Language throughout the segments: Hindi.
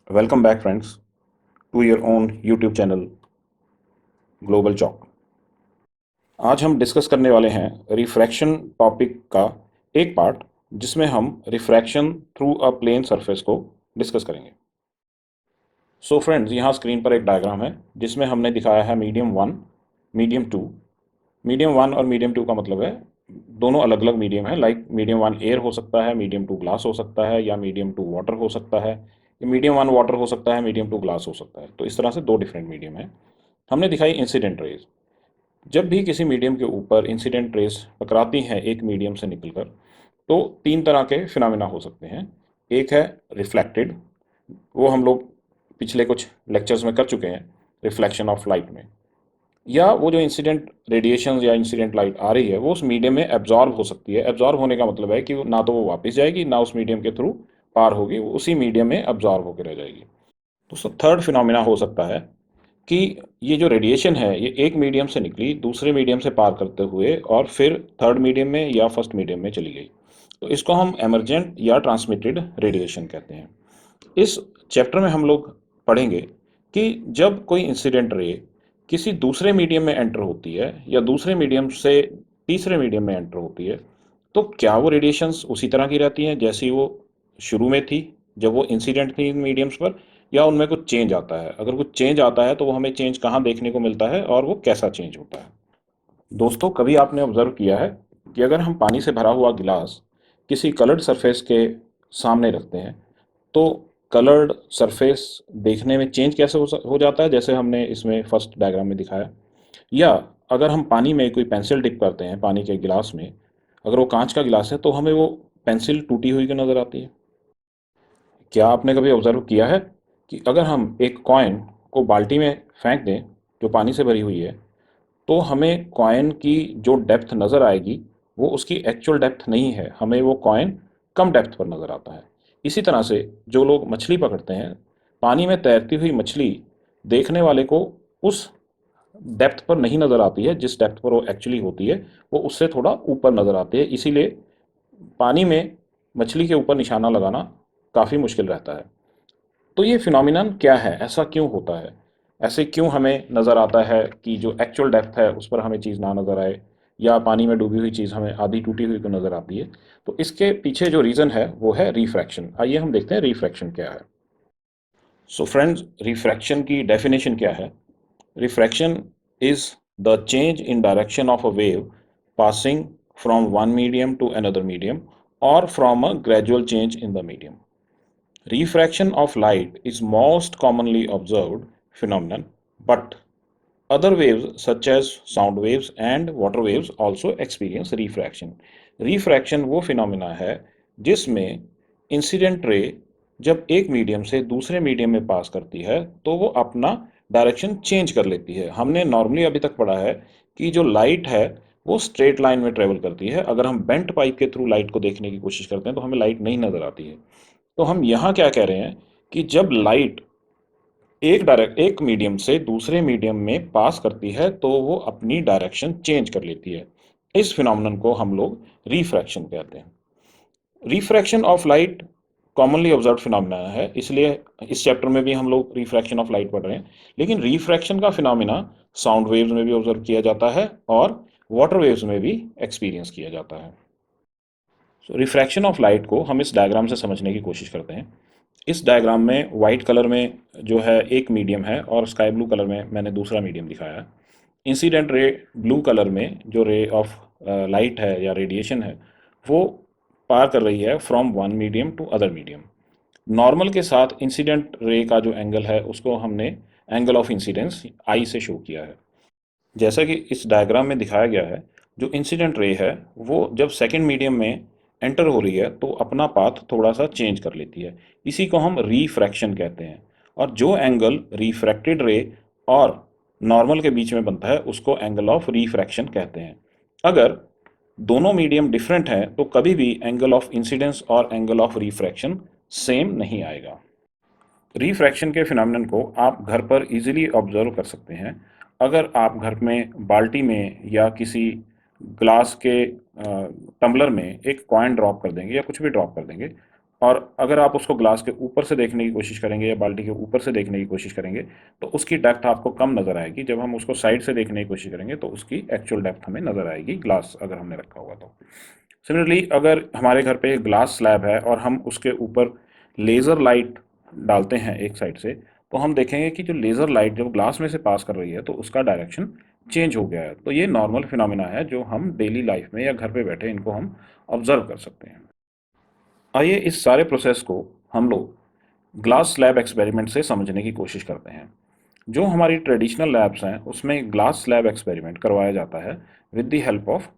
Welcome back, friends, to your own YouTube channel global chalk. आज हम डिस्कस करने वाले हैं रिफ्रैक्शन टॉपिक का एक पार्ट, जिसमें हम refraction through a plane surface को डिस्कस करेंगे। सो फ्रेंड्स, यहाँ स्क्रीन पर एक डायग्राम है जिसमें हमने दिखाया है medium one, medium two. Medium one और मीडियम टू का मतलब है दोनों अलग अलग मीडियम है। लाइक मीडियम वन एयर हो सकता है, मीडियम टू ग्लास हो सकता है, या मीडियम टू वाटर हो सकता है, मीडियम वन वाटर हो सकता है, मीडियम टू ग्लास हो सकता है। तो इस तरह से दो डिफरेंट मीडियम है। हमने दिखाई इंसिडेंट रेज। जब भी किसी मीडियम के ऊपर इंसिडेंट रेज टकराती हैं एक मीडियम से निकलकर, तो तीन तरह के फिनोमेना हो सकते हैं। एक है रिफ्लेक्टेड, वो हम लोग पिछले कुछ लेक्चर्स में कर चुके हैं, रिफ्लेक्शन ऑफ लाइट में। या वो जो इंसिडेंट रेडिएशन या इंसिडेंट लाइट आ रही है वो उस मीडियम में एब्जॉर्ब हो सकती है। एब्जॉर्ब होने का मतलब है कि ना तो वो वापस जाएगी, ना उस मीडियम के थ्रू पार होगी, वो उसी मीडियम में एब्जॉर्ब होकर रह जाएगी। तो थर्ड फिनोमेना हो सकता है कि ये जो रेडिएशन है ये एक मीडियम से निकली, दूसरे मीडियम से पार करते हुए और फिर थर्ड मीडियम में या फर्स्ट मीडियम में चली गई। तो इसको हम एमरजेंट या ट्रांसमिटेड रेडिएशन कहते हैं। इस चैप्टर में हम लोग पढ़ेंगे कि जब कोई इंसिडेंट रे किसी दूसरे मीडियम में एंटर होती है या दूसरे मीडियम से तीसरे मीडियम में एंटर होती है, तो क्या वो रेडिएशंस उसी तरह की रहती हैं जैसी वो शुरू में थी जब वो इंसिडेंट थी इन मीडियम्स पर, या उनमें कुछ चेंज आता है? अगर कुछ चेंज आता है तो वो हमें चेंज कहाँ देखने को मिलता है और वो कैसा चेंज होता है? दोस्तों, कभी आपने ऑब्जर्व किया है कि अगर हम पानी से भरा हुआ गिलास किसी कलर्ड सरफेस के सामने रखते हैं, तो कलर्ड सरफेस देखने में चेंज कैसे हो जाता है, जैसे हमने इसमें फर्स्ट डायग्राम में दिखाया? या अगर हम पानी में कोई पेंसिल डिप करते हैं पानी के गिलास में, अगर वो कांच का गिलास है तो हमें वो पेंसिल टूटी हुई की नज़र आती है। क्या आपने कभी ऑब्जर्व किया है कि अगर हम एक कॉइन को बाल्टी में फेंक दें जो पानी से भरी हुई है, तो हमें कॉइन की जो डेप्थ नज़र आएगी वो उसकी एक्चुअल डेप्थ नहीं है, हमें वो कॉइन कम डेप्थ पर नज़र आता है। इसी तरह से जो लोग मछली पकड़ते हैं, पानी में तैरती हुई मछली देखने वाले को उस डेप्थ पर नहीं नज़र आती है जिस डेप्थ पर वो एक्चुअली होती है, वो उससे थोड़ा ऊपर नज़र आती है। इसीलिए पानी में मछली के ऊपर निशाना लगाना काफ़ी मुश्किल रहता है। तो ये फिनोमिनन क्या है, ऐसा क्यों होता है? ऐसे क्यों हमें नज़र आता है कि जो एक्चुअल डेप्थ है उस पर हमें चीज़ ना नज़र आए, या पानी में डूबी हुई चीज़ हमें आधी टूटी हुई को नज़र आती है? तो इसके पीछे जो रीज़न है वो है रिफ्रैक्शन। आइए हम देखते हैं रिफ्रैक्शन क्या है। सो फ्रेंड्स, रिफ्रैक्शन की डेफिनेशन क्या है? Refraction is the change in direction of a wave passing from one medium to another medium, और from a gradual change in the medium. Refraction of light is most commonly observed phenomenon, but other waves such as sound waves and water waves also experience refraction. Refraction वो फिनोमिना है जिसमें इंसिडेंट रे जब एक मीडियम से दूसरे मीडियम में पास करती है तो वो अपना डायरेक्शन चेंज कर लेती है। हमने नॉर्मली अभी तक पढ़ा है कि जो लाइट है वो स्ट्रेट लाइन में ट्रेवल करती है। अगर हम बेंट पाइप के थ्रू लाइट को देखने की कोशिश करते हैं तो हमें लाइट नहीं नज़र आती है। तो हम यहाँ क्या कह रहे हैं कि जब लाइट एक मीडियम से दूसरे मीडियम में पास करती है तो वो अपनी डायरेक्शन चेंज कर लेती है। इस फिनोमेनन को हम लोग रिफ्रैक्शन कहते हैं। Refraction of light commonly observe phenomena है, इसलिए इस चैप्टर में भी हम लोग रिफ्रैक्शन ऑफ लाइट पढ़ रहे हैं। लेकिन रिफ्रैक्शन का फिनोमेना साउंड वेव्स में भी ऑब्जर्व किया जाता है और वाटर वेव्स में भी एक्सपीरियंस किया जाता है। सो रिफ्रैक्शन ऑफ लाइट को हम इस डायग्राम से समझने की कोशिश करते हैं। इस डायग्राम में वाइट कलर में जो है एक मीडियम है और स्काई ब्लू कलर में मैंने दूसरा मीडियम दिखाया है। इंसिडेंट रे ब्लू कलर में जो रे ऑफ लाइट है या रेडिएशन है वो पार कर रही है from one medium to other medium. Normal के साथ इंसिडेंट रे का जो एंगल है उसको हमने एंगल ऑफ इंसिडेंस आई से शो किया है। जैसा कि इस डायग्राम में दिखाया गया है, जो इंसिडेंट रे है वो जब सेकेंड मीडियम में एंटर हो रही है तो अपना पाथ थोड़ा सा चेंज कर लेती है। इसी को हम रिफ्रैक्शन कहते हैं। और जो एंगल रिफ्रैक्टेड रे और नॉर्मल के बीच में बनता है उसको एंगल ऑफ रिफ्रैक्शन कहते हैं। अगर दोनों मीडियम डिफरेंट हैं तो कभी भी एंगल ऑफ इंसिडेंस और एंगल ऑफ रिफ्रैक्शन सेम नहीं आएगा। रिफ्रैक्शन के फिनोमेनन को आप घर पर इजीली ऑब्जर्व कर सकते हैं। अगर आप घर में बाल्टी में या किसी ग्लास के टम्बलर में एक कॉइन ड्रॉप कर देंगे या कुछ भी ड्रॉप कर देंगे, और अगर आप उसको ग्लास के ऊपर से देखने की कोशिश करेंगे या बाल्टी के ऊपर से देखने की कोशिश करेंगे तो उसकी डेप्थ आपको कम नज़र आएगी। जब हम उसको साइड से देखने की कोशिश करेंगे तो उसकी एक्चुअल डेप्थ हमें नज़र आएगी, ग्लास अगर हमने रखा होगा तो। सिमिलरली अगर हमारे घर पे एक ग्लास स्लैब है और हम उसके ऊपर लेज़र लाइट डालते हैं एक साइड से, तो हम देखेंगे कि जो लेज़र लाइट जब ग्लास में से पास कर रही है तो उसका डायरेक्शन चेंज हो गया है। तो ये नॉर्मल फिनोमिना है जो हम डेली लाइफ में या घर पे बैठे इनको हम ऑब्जर्व कर सकते हैं। आइए इस सारे प्रोसेस को हम लोग ग्लास स्लैब एक्सपेरिमेंट से समझने की कोशिश करते हैं। जो हमारी ट्रेडिशनल लैब्स हैं उसमें ग्लास स्लैब एक्सपेरिमेंट करवाया जाता है with the help of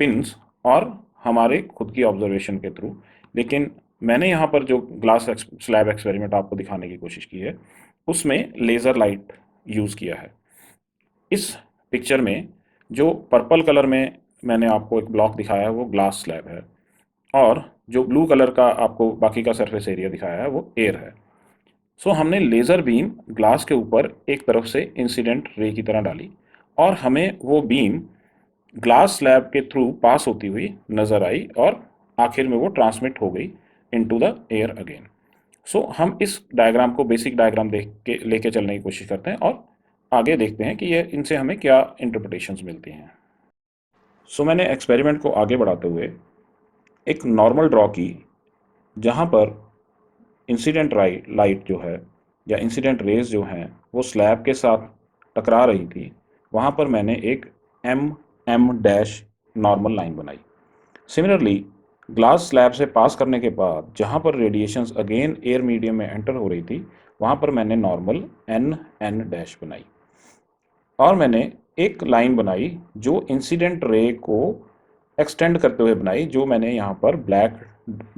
pins और हमारे खुद की ऑब्जर्वेशन के थ्रू। लेकिन मैंने यहाँ पर जो ग्लास स्लैब एक्सपेरिमेंट आपको दिखाने की कोशिश की है उसमें लेज़र लाइट यूज़ किया है। इस पिक्चर में जो पर्पल कलर में मैंने आपको एक ब्लॉक दिखाया है वो ग्लास स्लैब है, और जो ब्लू कलर का आपको बाकी का सरफेस एरिया दिखाया है वो एयर है। सो हमने लेज़र बीम ग्लास के ऊपर एक तरफ से इंसिडेंट रे की तरह डाली और हमें वो बीम ग्लास स्लैब के थ्रू पास होती हुई नज़र आई और आखिर में वो ट्रांसमिट हो गई इनटू द एयर अगेन। सो हम इस डायग्राम को बेसिक डायग्राम देख के लेके चलने की कोशिश करते हैं और आगे देखते हैं कि ये इनसे हमें क्या इंटरप्रिटेशंस मिलती हैं। सो मैंने एक्सपेरिमेंट को आगे बढ़ाते हुए एक नॉर्मल ड्रॉ की जहाँ पर इंसिडेंट लाइट जो है या इंसिडेंट रेज जो हैं वो स्लैब के साथ टकरा रही थी। वहाँ पर मैंने एक M M dash normal line बनाई। सिमिलरली ग्लास स्लैब से पास करने के बाद जहाँ पर रेडिएशंस अगेन एयर मीडियम में एंटर हो रही थी वहाँ पर मैंने नॉर्मल एन एन डैश बनाई और मैंने एक लाइन बनाई जो इंसिडेंट रे को एक्सटेंड करते हुए बनाई, जो मैंने यहाँ पर ब्लैक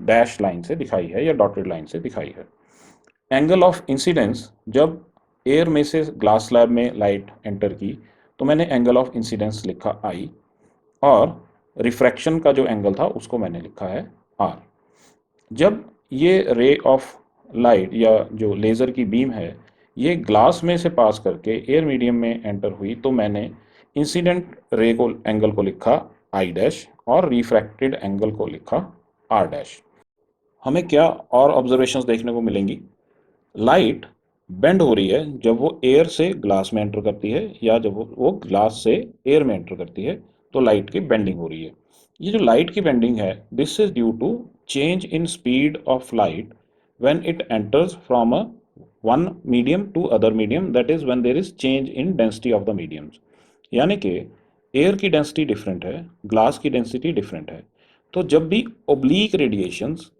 डैश लाइन से दिखाई है या डॉटेड लाइन से दिखाई है। एंगल ऑफ इंसिडेंस जब एयर में से ग्लास स्लैब में लाइट एंटर की तो मैंने एंगल ऑफ इंसिडेंस लिखा आई और रिफ्रैक्शन का जो एंगल था उसको मैंने लिखा है आर। जब ये रे ऑफ लाइट या जो लेज़र की बीम है ये ग्लास में से पास करके एयर मीडियम में एंटर हुई तो मैंने इंसिडेंट रे को एंगल को लिखा आई डैश और रिफ्रैक्टेड एंगल को लिखा आर डैश। हमें क्या और ऑब्जर्वेशंस देखने को मिलेंगी? लाइट बेंड हो रही है जब वो एयर से ग्लास में एंटर करती है या जब वो ग्लास से एयर में एंटर करती है तो लाइट की बेंडिंग हो रही है। ये जो लाइट की बेंडिंग है this is due to change in speed of light when it enters from a one medium to other medium, that is when there is change in density of the mediums. यानी कि एयर की डेंसिटी डिफरेंट है, ग्लास की डेंसिटी डिफरेंट है। तो जब भी ओब्लीक रेडिएशंस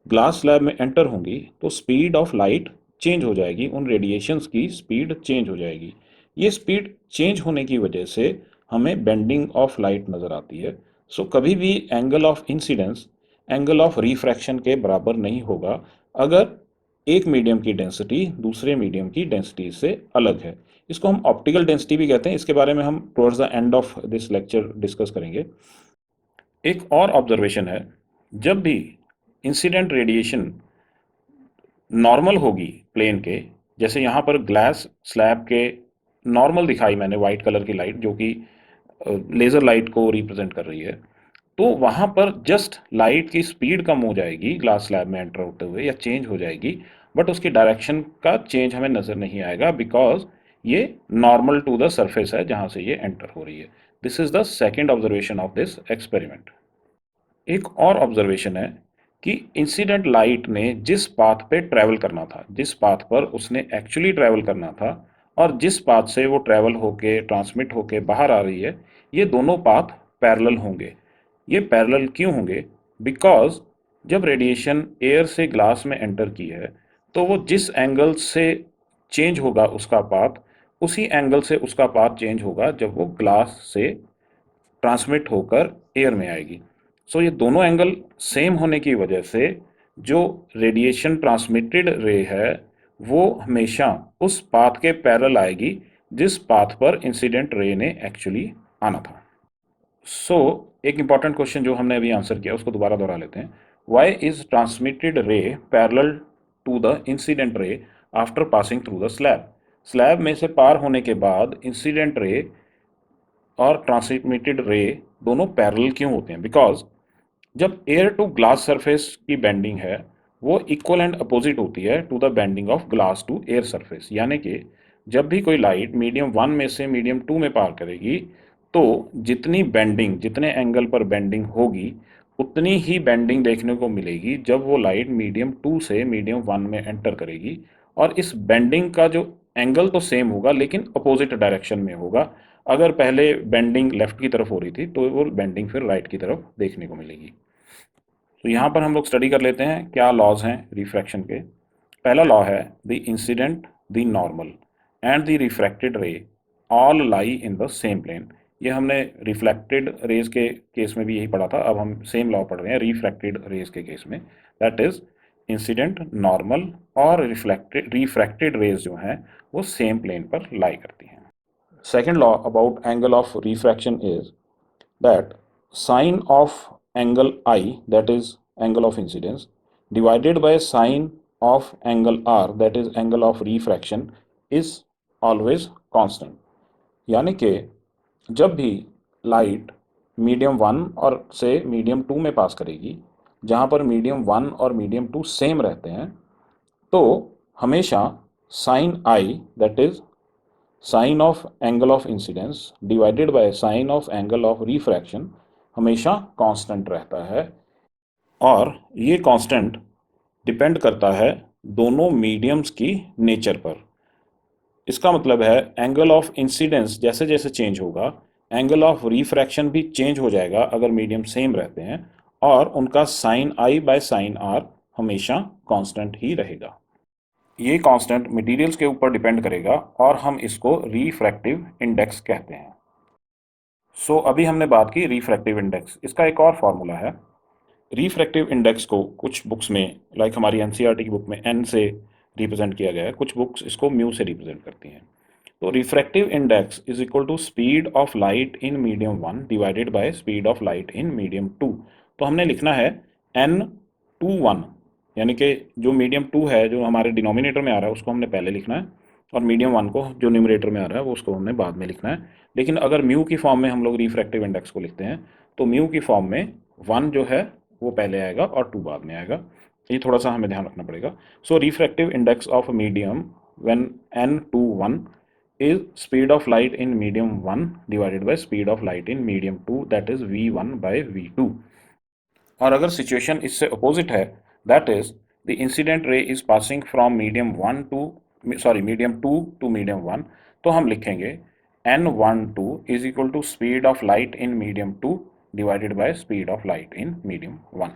ग्लास स्लैब में एंटर होंगी तो स्पीड ऑफ लाइट चेंज हो जाएगी, उन रेडिएशंस की स्पीड चेंज हो जाएगी। ये स्पीड चेंज होने की वजह से हमें बेंडिंग ऑफ लाइट नज़र आती है। सो कभी भी angle of incidence angle of refraction के बराबर नहीं होगा अगर एक मीडियम की डेंसिटी दूसरे मीडियम की डेंसिटी से अलग है। इसको हम ऑप्टिकल डेंसिटी भी कहते हैं। इसके बारे में हम towards the end of this lecture discuss करेंगे। एक और ऑब्जर्वेशन है, जब भी इंसिडेंट रेडिएशन नॉर्मल होगी प्लेन के, जैसे यहाँ पर ग्लास स्लैब के नॉर्मल दिखाई मैंने वाइट कलर की लाइट जो कि लेज़र लाइट को रिप्रेजेंट कर रही है, तो वहाँ पर जस्ट लाइट की स्पीड कम हो जाएगी ग्लास स्लैब में एंटर होते हुए या चेंज हो जाएगी, बट उसकी डायरेक्शन का चेंज हमें नज़र नहीं आएगा बिकॉज ये नॉर्मल टू द सरफेस है जहाँ से ये एंटर हो रही है। This is the second observation of this experiment. एक और ऑब्जर्वेशन है कि इंसिडेंट लाइट ने जिस पाथ पे ट्रैवल करना था, जिस पाथ पर उसने एक्चुअली ट्रैवल करना था और जिस पाथ से वो ट्रैवल होके ट्रांसमिट होके बाहर आ रही है, ये दोनों पाथ पैरेलल होंगे। ये पैरेलल क्यों होंगे? बिकॉज जब रेडिएशन एयर से ग्लास में एंटर की है तो वो जिस एंगल से चेंज होगा उसका पाथ, उसी एंगल से उसका पाथ चेंज होगा जब वो ग्लास से ट्रांसमिट होकर एयर में आएगी। सो ये दोनों एंगल सेम होने की वजह से जो रेडिएशन ट्रांसमिटेड रे है वो हमेशा उस पाथ के पैरेलल आएगी जिस पाथ पर इंसिडेंट रे ने एक्चुअली आना था। सो एक इंपॉर्टेंट क्वेश्चन जो हमने अभी आंसर किया उसको दोबारा दोहरा लेते हैं। Why is transmitted ray parallel to the incident ray after passing through the slab? Slab में से पार होने के बाद इंसिडेंट रे और ट्रांसमिटेड रे दोनों पैरेलल क्यों होते हैं? बिकॉज जब एयर टू ग्लास सरफेस की बेंडिंग है वो इक्वल एंड अपोजिट होती है to the bending of glass to air surface. यानी कि जब भी कोई लाइट मीडियम 1 में से मीडियम 2 में पार करेगी तो जितनी बेंडिंग, जितने एंगल पर बेंडिंग होगी, उतनी ही बेंडिंग देखने को मिलेगी जब वो लाइट मीडियम 2 से मीडियम 1 में एंटर करेगी। और इस बेंडिंग का जो एंगल तो सेम होगा लेकिन अपोजिट डायरेक्शन में होगा। अगर पहले बेंडिंग लेफ्ट की तरफ हो रही थी तो वो बेंडिंग फिर राइट की तरफ देखने को मिलेगी। तो यहाँ पर हम लोग स्टडी कर लेते हैं क्या लॉज हैं रिफ्रैक्शन के। पहला लॉ है the incident, the normal and the refracted ray all lie in the same plane. ये हमने रिफ्लेक्टेड रेज के केस में भी यही पढ़ा था। अब हम सेम लॉ पढ़ रहे हैं रिफ्रैक्टेड रेज के केस में। दैट इज इंसिडेंट, नॉर्मल और रिफ्रैक्टेड रेज जो हैं वो सेम प्लेन पर लाई करती हैं। Second law about angle of refraction is that sine of angle I, that is angle of incidence, divided by sine of angle R, that is angle of refraction, is always constant। यानी कि जब भी लाइट मीडियम 1 और से मीडियम 2 में पास करेगी, जहाँ पर मीडियम 1 और मीडियम 2 सेम रहते हैं, तो हमेशा sine I, that is sine of angle of incidence divided by sine of angle of refraction हमेशा कांस्टेंट रहता है। और ये कांस्टेंट डिपेंड करता है दोनों मीडियम्स की नेचर पर। इसका मतलब है एंगल ऑफ इंसिडेंस जैसे जैसे चेंज होगा, एंगल ऑफ रिफ्रैक्शन भी चेंज हो जाएगा अगर मीडियम सेम रहते हैं, और उनका sine I by sine R हमेशा कांस्टेंट ही रहेगा। ये कांस्टेंट मटेरियल्स के ऊपर डिपेंड करेगा और हम इसको रिफ्रैक्टिव इंडेक्स कहते हैं। अभी हमने बात की रिफ्रैक्टिव इंडेक्स। इसका एक और फॉर्मूला है। रिफ्रैक्टिव इंडेक्स को कुछ बुक्स में, लाइक हमारी एनसीईआरटी की बुक में एन से रिप्रेजेंट किया गया है, कुछ बुक्स इसको म्यू से रिप्रेजेंट करती हैं। तो refractive index is equal to speed of light in medium 1 divided by speed of light in medium 2। तो हमने लिखना है N21, यानी कि जो मीडियम 2 है जो हमारे डिनोमिनेटर में आ रहा है उसको हमने पहले लिखना है, और मीडियम 1 को जो न्यूमरेटर में आ रहा है वो उसको हमने बाद में लिखना है। लेकिन अगर म्यू की फॉर्म में हम लोग रिफ्रैक्टिव इंडेक्स को लिखते हैं तो म्यू की फॉर्म में 1 जो है वो पहले आएगा और 2 बाद में आएगा। ये थोड़ा सा हमें ध्यान रखना पड़ेगा। Refractive index of medium when N21 is speed of light in medium 1 divided by speed of light in medium 2, that is V1 by V2। और अगर सिचुएशन इससे अपोजिट है, that is the incident ray is passing from medium 2 to medium 1, तो हम लिखेंगे N12 is equal to speed of light in medium 2 divided by speed of light in medium 1।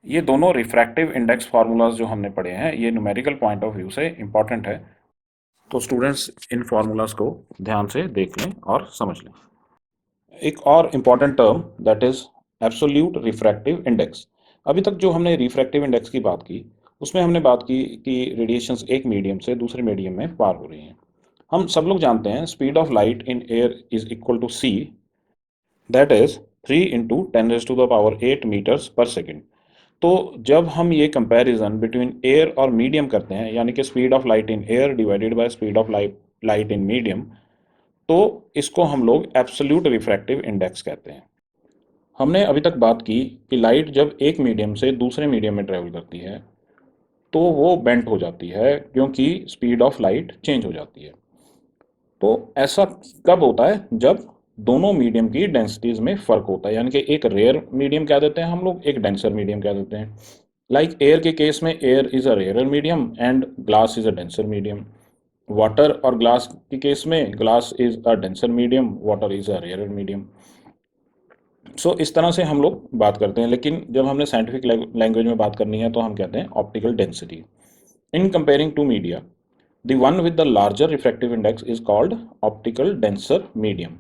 ये दोनों रिफ्रैक्टिव इंडेक्स फार्मूलाज जो हमने पढ़े हैं ये न्यूमेरिकल पॉइंट ऑफ व्यू से इंपॉर्टेंट है। तो स्टूडेंट्स इन फार्मूलाज को ध्यान से देख लें और समझ लें। एक और important term that is absolute refractive index. अभी तक जो हमने रिफ्रैक्टिव इंडेक्स की बात की उसमें हमने बात की कि रेडिएशंस एक मीडियम से दूसरे मीडियम में पार हो रही हैं। हम सब लोग जानते हैं speed of light in air is equal to C, that is 3 × 10⁸ metres per second. तो जब हम ये कंपैरिजन बिटवीन एयर और मीडियम करते हैं, यानी कि speed of light in air divided by speed of light in medium, तो इसको हम लोग एब्सोल्यूट रिफ्रैक्टिव इंडेक्स कहते हैं। हमने अभी तक बात की कि लाइट जब एक मीडियम से दूसरे मीडियम में ट्रेवल करती है तो वो बेंट हो जाती है क्योंकि स्पीड ऑफ लाइट चेंज हो जाती है। तो ऐसा कब होता है? जब दोनों मीडियम की डेंसिटीज में फ़र्क होता है, यानी कि एक रेयर मीडियम कह देते हैं हम लोग, एक डेंसर मीडियम कह देते हैं। लाइक एयर के केस में air is a rare medium and glass is a denser medium. Water और ग्लास के केस में glass is a denser medium, water is a rare medium. इस तरह से हम लोग बात करते हैं, लेकिन जब हमने साइंटिफिक लैंग्वेज में बात करनी है तो हम कहते हैं optical density. In comparing to media, the one with the larger refractive index is called optical denser medium.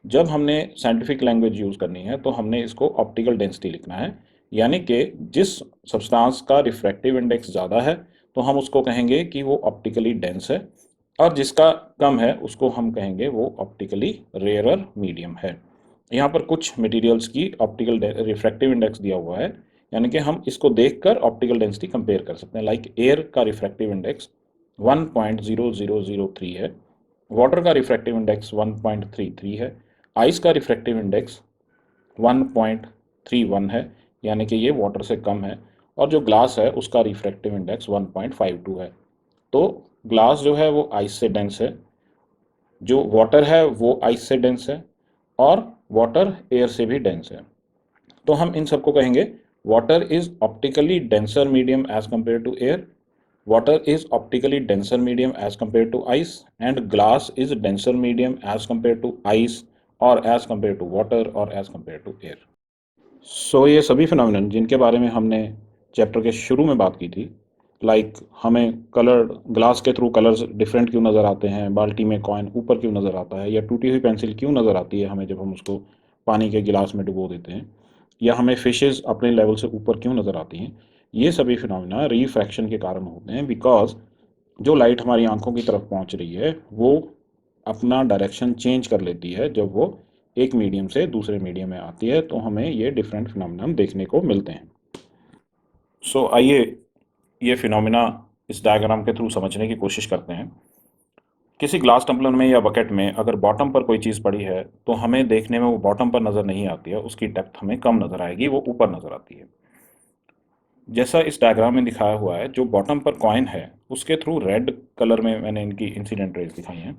जब हमने साइंटिफिक लैंग्वेज यूज़ करनी है तो हमने इसको ऑप्टिकल डेंसिटी लिखना है, यानी कि जिस सब्सटेंस का रिफ्रैक्टिव इंडेक्स ज़्यादा है तो हम उसको कहेंगे कि वो ऑप्टिकली डेंस है, और जिसका कम है उसको हम कहेंगे वो ऑप्टिकली रेयरर मीडियम है। यहाँ पर कुछ मटेरियल्स की ऑप्टिकल रिफ्रैक्टिव इंडेक्स दिया हुआ है, यानी कि हम इसको देखकर ऑप्टिकल डेंसिटी कंपेयर कर सकते हैं। लाइक एयर का रिफ्रैक्टिव इंडेक्स 1.0003 है, वाटर का रिफ्रैक्टिव इंडेक्स 1.33 है, आइस का रिफ्रैक्टिव इंडेक्स 1.31 है, यानी कि ये वाटर से कम है, और जो ग्लास है उसका रिफ्रैक्टिव इंडेक्स 1.52 है। तो ग्लास जो है वो आइस से डेंस है, जो वाटर है वो आइस से डेंस है, और वाटर एयर से भी डेंस है। तो हम इन सबको कहेंगे water is optically denser medium as compare to air, water is optically denser medium as compared to ice, and glass is denser medium as compared to ice or as compared to water or as compared to air. सो ये सभी फिनोमिनन जिनके बारे में हमने चैप्टर के शुरू में बात की थी, लाइक हमें कलर ग्लास के थ्रू कलर्स डिफरेंट क्यों नज़र आते हैं, बाल्टी में कॉइन ऊपर क्यों नज़र आता है, या टूटी हुई पेंसिल क्यों नज़र आती है हमें जब हम उसको पानी के गिलास में डुबो देते हैं, या हमें फिशेस अपने लेवल से ऊपर क्यों नज़र आती हैं, ये सभी फिनोमिना रिफ्रैक्शन के कारण होते हैं। बिकॉज जो लाइट हमारी आंखों की तरफ पहुंच रही है वो अपना डायरेक्शन चेंज कर लेती है जब वो एक मीडियम से दूसरे मीडियम में आती है, तो हमें ये डिफरेंट फिनोमिना देखने को मिलते हैं। सो आइए ये फिनोमिना इस डायग्राम के थ्रू समझने की कोशिश करते हैं। किसी ग्लास टम्पलर में या बकेट में अगर बॉटम पर कोई चीज़ पड़ी है तो हमें देखने में वो बॉटम पर नज़र नहीं आती है, उसकी डेप्थ हमें कम नज़र आएगी, वो ऊपर नज़र आती है। जैसा इस डायग्राम में दिखाया हुआ है, जो बॉटम पर कॉइन है उसके थ्रू रेड कलर में मैंने इनकी इंसिडेंट रेज दिखाई हैं।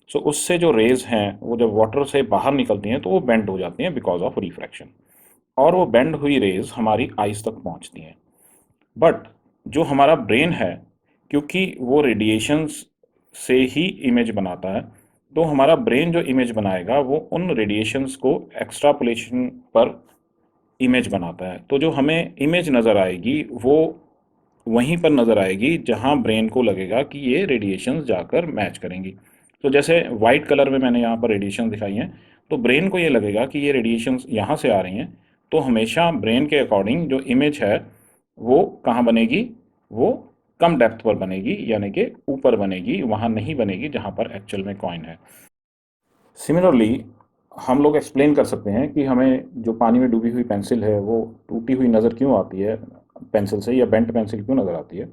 सो उससे जो रेज हैं वो जब वाटर से बाहर निकलती हैं तो वो बेंड हो जाती हैं बिकॉज ऑफ रिफ्रैक्शन, और वो बेंड हुई रेज हमारी आइज तक पहुंचती हैं। बट जो हमारा ब्रेन है, क्योंकि वो रेडिएशंस से ही इमेज बनाता है, तो हमारा ब्रेन जो इमेज बनाएगा वो उन रेडिएशंस को एक्सट्रापोलेशन पर इमेज बनाता है। तो जो हमें इमेज नज़र आएगी वो वहीं पर नज़र आएगी जहाँ ब्रेन को लगेगा कि ये रेडिएशंस जाकर मैच करेंगी। तो जैसे वाइट कलर में मैंने यहाँ पर रेडिएशन दिखाई हैं, तो ब्रेन को ये लगेगा कि ये रेडिएशंस यहाँ से आ रही हैं, तो हमेशा ब्रेन के अकॉर्डिंग जो इमेज है वो कहाँ बनेगी, वो कम डेप्थ पर बनेगी, यानी कि ऊपर बनेगी, वहाँ नहीं बनेगी जहाँ पर एक्चुअल में कॉइन है। सिमिलरली हम लोग एक्सप्लेन कर सकते हैं कि हमें जो पानी में डूबी हुई पेंसिल है वो टूटी हुई नज़र क्यों आती है पेंसिल से, या बेंट पेंसिल क्यों नज़र आती है।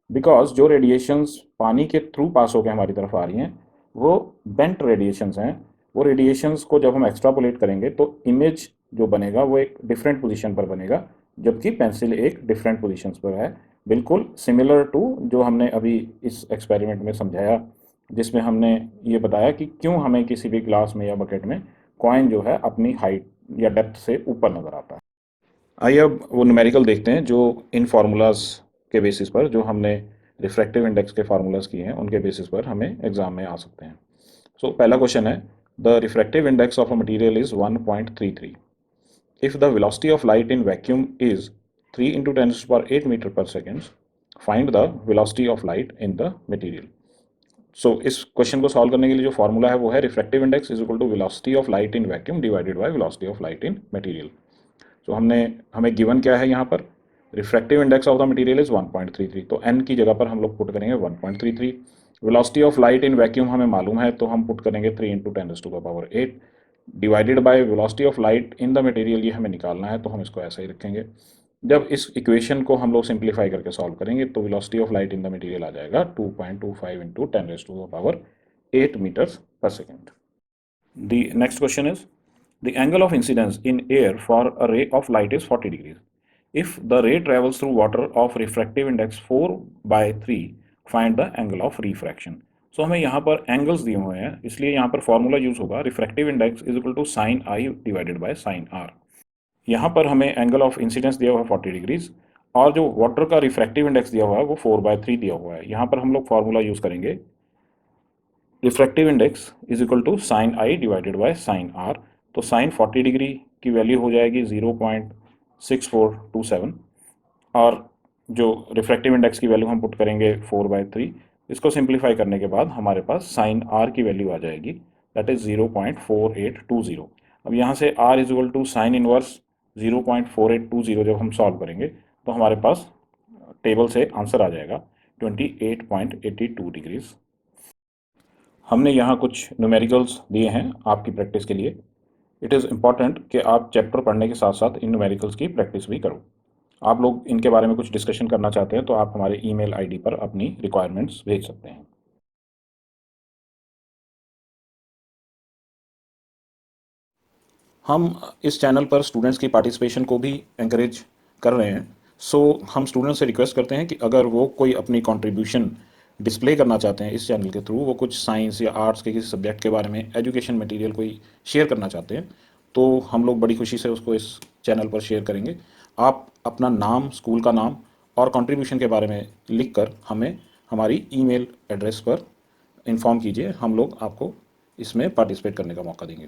बिकॉज जो रेडिएशंस पानी के थ्रू पास होकर हमारी तरफ आ रही हैं वो बेंट रेडिएशंस हैं। वो रेडिएशंस को जब हम एक्सट्रापोलेट करेंगे तो इमेज जो बनेगा वो एक डिफरेंट पोजीशन पर बनेगा, जबकि पेंसिल एक डिफरेंट पोजीशंस पर है। बिल्कुल सिमिलर टू जो हमने अभी इस एक्सपेरिमेंट में समझाया, जिसमें हमने ये बताया कि क्यों हमें किसी भी ग्लास में या बकेट में कॉइन जो है अपनी हाइट या डेप्थ से ऊपर नज़र आता है। आइए अब वो न्यूमेरिकल देखते हैं जो इन फार्मूलाज के बेसिस पर, जो हमने रिफ्रैक्टिव इंडेक्स के फार्मूलाज किए हैं उनके बेसिस पर हमें एग्जाम में आ सकते हैं। सो पहला क्वेश्चन है, the refractive index of a material is 1.33। If the velocity of light in vacuum is 3 into 10⁸ metre per second, find the velocity of light in the material. इस क्वेश्चन को सॉल्व करने के लिए जो फॉर्मूला है वो है refractive index is equal to velocity of light in vacuum divided by velocity of light in material. तो हमने हमें गिवन क्या है यहाँ पर, refractive index of the material is 1.33, तो एन की जगह पर हम लोग पुट करेंगे 1.33। Velocity of light in vacuum हमें मालूम है, तो हम पुट करेंगे 3 into 10⁸ divided by velocity of light in the material, ये हमें निकालना है, तो हम इसको ऐसा ही रखेंगे। जब इस इक्वेशन को हम लोग सिंप्लीफाई करके सॉल्व करेंगे तो velocity of light in the material आ जाएगा 2.25 into 10⁸ metres per second. The next question is, the angle of incidence in air for a ray of light is 40 degrees. If the ray travels through water of refractive index 4/3, find the angle of refraction. So हमें यहाँ पर एंगल्स दिए हुए हैं, इसलिए यहाँ पर फॉर्मूला यूज होगा refractive index is equal to sine I divided by sine R. यहाँ पर हमें एंगल ऑफ इंसिडेंस दिया हुआ है 40 डिग्रीज, और जो वाटर का रिफ्रैक्टिव इंडेक्स दिया हुआ है वो 4/3 दिया हुआ है। यहाँ पर हम लोग फॉर्मूला यूज करेंगे refractive index is equal to sine I divided by sine R. तो साइन 40 डिग्री की वैल्यू हो जाएगी 0.6427, और जो रिफ्रैक्टिव इंडेक्स की वैल्यू हम पुट करेंगे 4/3। इसको सिंप्लीफाई करने के बाद हमारे पास साइन आर की वैल्यू आ जाएगी, दैट इज 0.4820। अब यहाँ से R is equal to sine inverse 0.4820 जब हम सॉल्व करेंगे तो हमारे पास टेबल से आंसर आ जाएगा 28.82 डिग्रीज। हमने यहाँ कुछ न्यूमेरिकल्स दिए हैं आपकी प्रैक्टिस के लिए। इट इज़ इम्पॉर्टेंट कि आप चैप्टर पढ़ने के साथ साथ इन न्यूमेरिकल्स की प्रैक्टिस भी करो। आप लोग इनके बारे में कुछ डिस्कशन करना चाहते हैं तो आप हमारे ईमेल आईडी पर अपनी रिक्वायरमेंट्स भेज सकते हैं। हम इस चैनल पर स्टूडेंट्स की पार्टिसिपेशन को भी एंकरेज कर रहे हैं। सो हम स्टूडेंट से रिक्वेस्ट करते हैं कि अगर वो कोई अपनी कंट्रीब्यूशन डिस्प्ले करना चाहते हैं इस चैनल के थ्रू, वो कुछ साइंस या आर्ट्स के किसी सब्जेक्ट के बारे में एजुकेशन मटेरियल कोई शेयर करना चाहते हैं, तो हम लोग बड़ी खुशी से उसको इस चैनल पर शेयर करेंगे। आप अपना नाम, स्कूल का नाम और कंट्रीब्यूशन के बारे में लिख कर हमें हमारी ईमेल एड्रेस पर इन्फॉर्म कीजिए। हम लोग आपको इसमें पार्टिसिपेट करने का मौका देंगे।